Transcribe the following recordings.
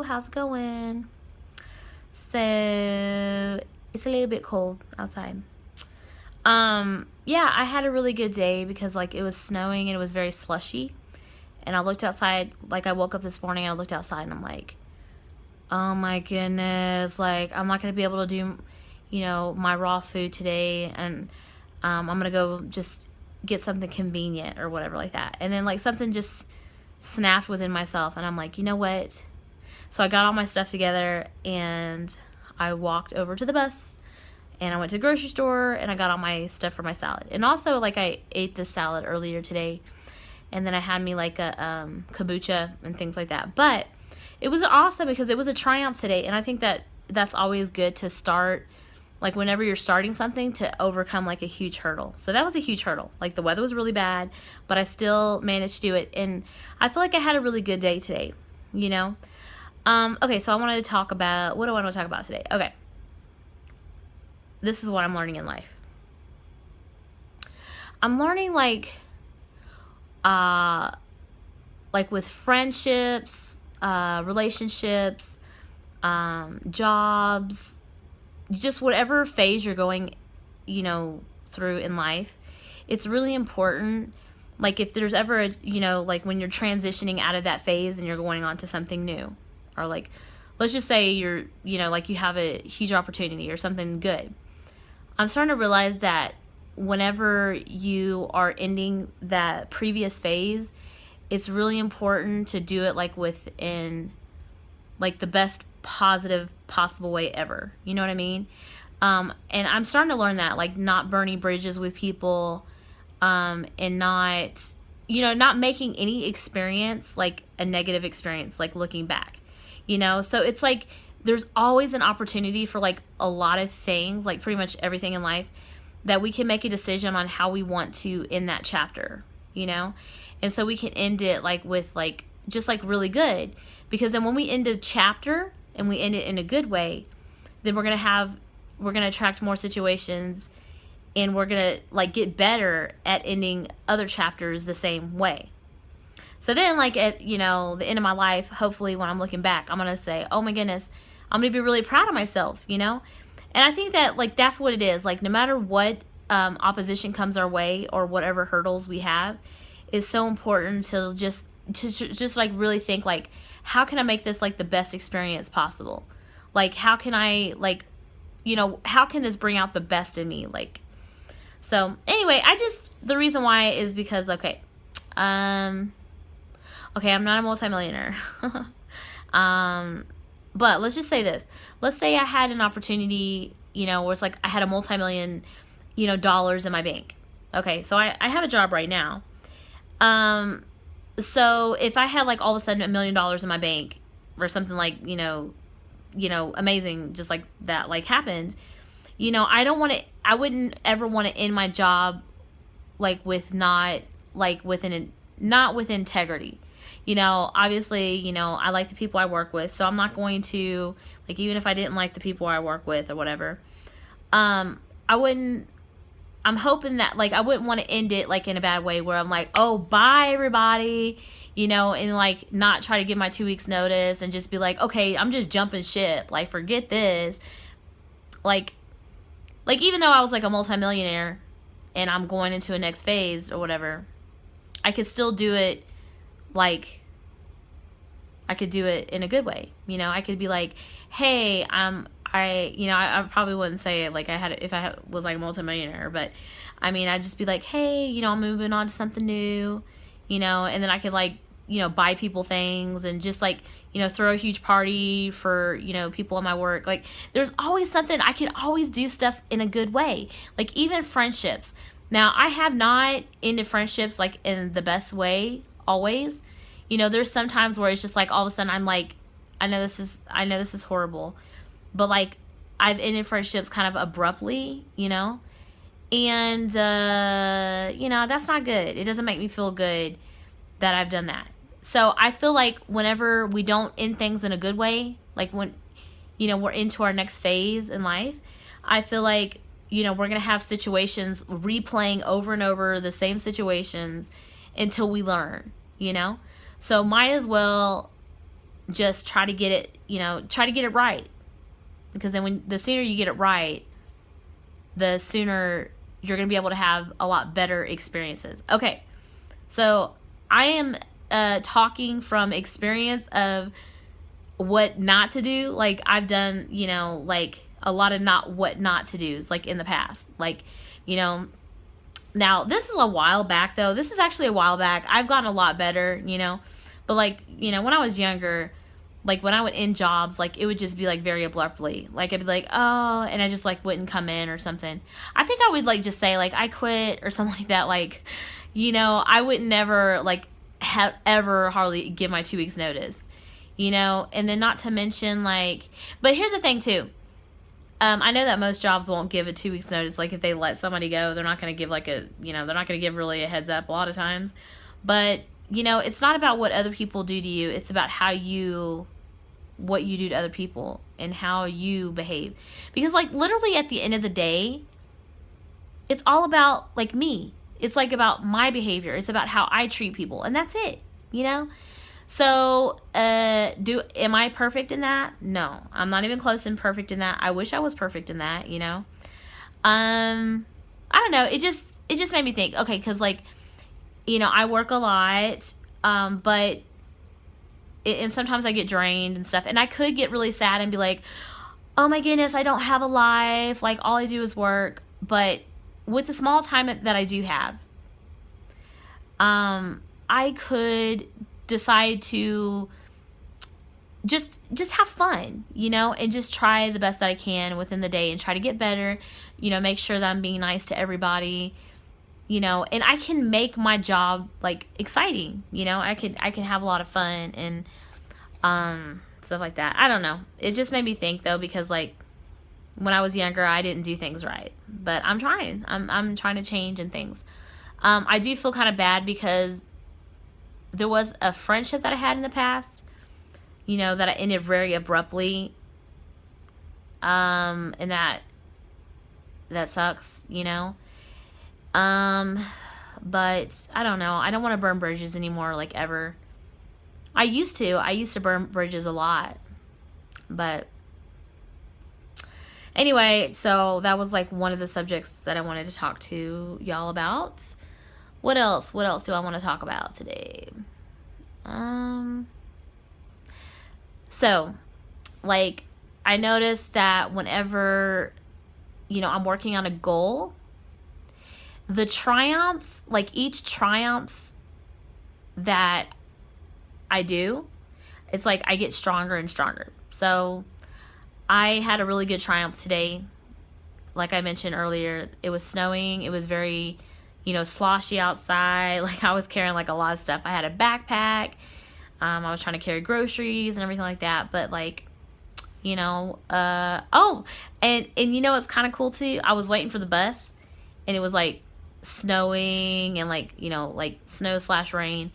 how's it going? So it's a little bit cold outside. Yeah, I had a really good day because like it was snowing and it was very slushy. And I looked outside, like I woke up this morning and I looked outside and I'm like, oh my goodness, like I'm not gonna be able to do, my raw food today, and I'm gonna go just get something convenient or whatever like that. And then like something just snapped within myself and I'm like, you know what? So I got all my stuff together and I walked over to the bus and I went to the grocery store and I got all my stuff for my salad. And also like I ate this salad earlier today and then I had me like a kombucha and things like that. But it was awesome because it was a triumph today, and I think that that's always good to start, like whenever you're starting something, to overcome like a huge hurdle. So that was a huge hurdle. Like the weather was really bad, but I still managed to do it, and I feel like I had a really good day today, Okay, so I wanted to talk about, what do I want to talk about today? Okay. This is what I'm learning in life. I'm learning like with friendships, relationships, jobs, just whatever phase you're going, through in life, it's really important. Like if there's ever like when you're transitioning out of that phase and you're going on to something new, or like, let's just say you're, like you have a huge opportunity or something good. I'm starting to realize that whenever you are ending that previous phase, it's really important to do it like within like the best positive possible way ever. You know what I mean? And I'm starting to learn that, like not burning bridges with people, and not making any experience like a negative experience, like looking back, So it's like there's always an opportunity for like a lot of things, like pretty much everything in life, that we can make a decision on how we want to end that chapter, And so we can end it like with like just like really good, because then when we end a chapter and we end it in a good way, then we're going to attract more situations, and we're going to like get better at ending other chapters the same way. So then like at, the end of my life, hopefully when I'm looking back, I'm going to say, oh my goodness, I'm going to be really proud of myself, And I think that like that's what it is. Like no matter what opposition comes our way or whatever hurdles we have, is so important to just like really think like, how can I make this like the best experience possible? Like how can I like, how can this bring out the best in me? Like, so anyway, the reason why is because, okay, I'm not a multimillionaire. But let's just say this. Let's say I had an opportunity, where it's like I had a multi-million, dollars in my bank. Okay, so I have a job right now. So if I had like all of a sudden $1 million in my bank or something like, amazing, just like that, like happened, I wouldn't ever want to end my job like not with integrity. Obviously, I like the people I work with, so I'm not going to, like, even if I didn't like the people I work with or whatever, I'm hoping that, like, I wouldn't want to end it, like, in a bad way where I'm like, oh, bye, everybody, and, like, not try to give my 2 weeks notice and just be like, okay, I'm just jumping ship, like, forget this. Like, even though I was, like, a multimillionaire and I'm going into a next phase or whatever, I could still do it, like, I could do it in a good way. I could be like, hey, I probably wouldn't say it like if I was like a multimillionaire, but I mean, I'd just be like, hey, I'm moving on to something new, and then I could like, buy people things and just like, throw a huge party for, people in my work. Like there's always something. I can always do stuff in a good way. Like even friendships. Now I have not ended friendships like in the best way always. There's some times where it's just like all of a sudden I'm like, I know this is horrible, but like I've ended friendships kind of abruptly, and that's not good. It doesn't make me feel good that I've done that. So I feel like whenever we don't end things in a good way, like when we're into our next phase in life, I feel like we're gonna have situations replaying over and over the same situations until we learn. So might as well just try to get it, try to get it right. Because then the sooner you get it right, the sooner you're going to be able to have a lot better experiences. Okay, so I am talking from experience of what not to do. Like, I've done, like a lot of what not to do, like in the past. Like, now this is a while back though. This is actually a while back. I've gotten a lot better, but like, when I was younger, like when I would end jobs, like it would just be like very abruptly. Like I'd be like, oh, and I just like wouldn't come in or something. I think I would like just say like I quit or something like that. Like, I would never like ever hardly give my 2 weeks notice, and then not to mention like, but here's the thing too. I know that most jobs won't give a 2 weeks notice. Like if they let somebody go, they're not going to give like they're not going to give really a heads up a lot of times. But, it's not about what other people do to you. It's about what you do to other people and how you behave. Because like literally at the end of the day, it's all about like me. It's like about my behavior. It's about how I treat people. And that's it, So, am I perfect in that? No, I'm not even close and perfect in that. I wish I was perfect in that, I don't know. It just made me think, okay, cause like, I work a lot, but, and sometimes I get drained and stuff, and I could get really sad and be like, oh my goodness, I don't have a life. Like all I do is work. But with the small time that I do have, I could decide to just have fun, and just try the best that I can within the day and try to get better, make sure that I'm being nice to everybody, and I can make my job like exciting, I can have a lot of fun and stuff like that. I don't know. It just made me think though, because like when I was younger, I didn't do things right, but I'm trying to change and things. I do feel kind of bad because there was a friendship that I had in the past, that I ended very abruptly. And that sucks, but I don't know. I don't want to burn bridges anymore, like ever. I used to burn bridges a lot, but anyway, so that was like one of the subjects that I wanted to talk to y'all about. What else do I want to talk about today? So, like, I noticed that whenever, I'm working on a goal, the triumph, like each triumph that I do, it's like I get stronger and stronger. So, I had a really good triumph today. Like I mentioned earlier, it was snowing. It was very, sloshy outside. Like I was carrying like a lot of stuff. I had a backpack. I was trying to carry groceries and everything like that. But like, oh, and it's kind of cool too. I was waiting for the bus and it was like snowing and like, like snow/rain.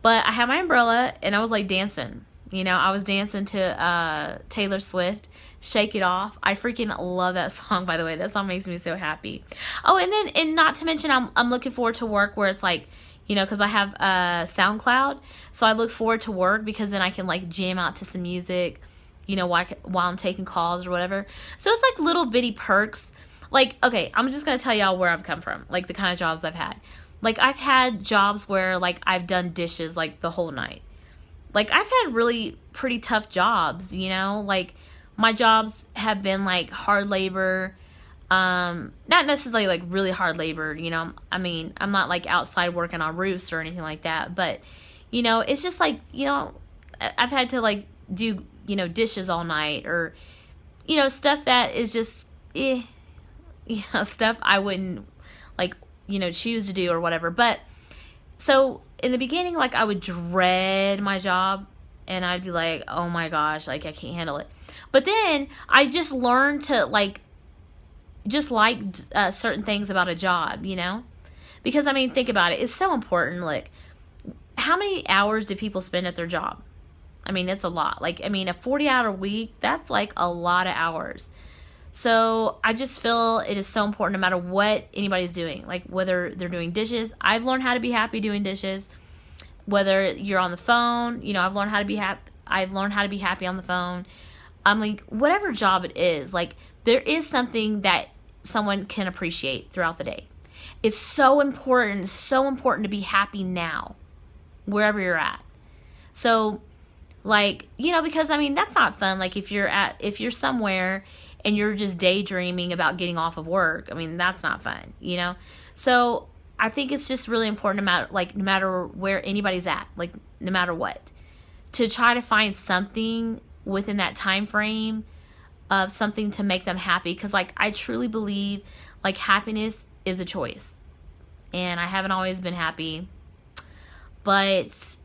But I had my umbrella and I was like dancing. I was dancing to Taylor Swift, Shake It Off. I freaking love that song, by the way. That song makes me so happy. Oh, and not to mention, I'm looking forward to work where it's like, because I have SoundCloud. So I look forward to work because then I can like jam out to some music, while I'm taking calls or whatever. So it's like little bitty perks. Like, okay, I'm just going to tell y'all where I've come from, like the kind of jobs I've had. Like I've had jobs where like I've done dishes like the whole night. Like, I've had really pretty tough jobs, like, my jobs have been, like, hard labor, not necessarily, like, really hard labor, I mean, I'm not, like, outside working on roofs or anything like that, but, it's just, like, I've had to, like, do, dishes all night, or, stuff that is just, stuff I wouldn't, like, choose to do or whatever, but, so, in the beginning, like, I would dread my job, and I'd be like, oh my gosh, like, I can't handle it. But then, I just learned to, like, just like certain things about a job, Because, I mean, think about it. It's so important, like, how many hours do people spend at their job? I mean, it's a lot. Like, I mean, a 40-hour week, that's, like, a lot of hours. So I just feel it is so important no matter what anybody's doing, like whether they're doing dishes. I've learned how to be happy doing dishes. Whether you're on the phone, I've learned how to be happy. I've learned how to be happy on the phone. I'm like, whatever job it is, like, there is something that someone can appreciate throughout the day. It's so important to be happy now, wherever you're at. So, like, you know, because I mean, that's not fun. Like, if you're somewhere and you're just daydreaming about getting off of work, I mean, that's not fun, you know? So I think it's just really important, no matter where anybody's at, like, no matter what, to try to find something within that time frame of something to make them happy. Because, like, I truly believe, like, happiness is a choice. And I haven't always been happy, but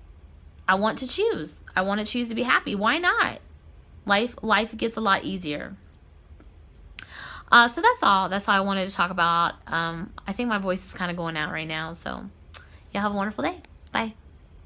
I want to choose. I want to choose to be happy. Why not? Life gets a lot easier. So that's all. That's all I wanted to talk about. I think my voice is kind of going out right now. So, yeah, have a wonderful day. Bye.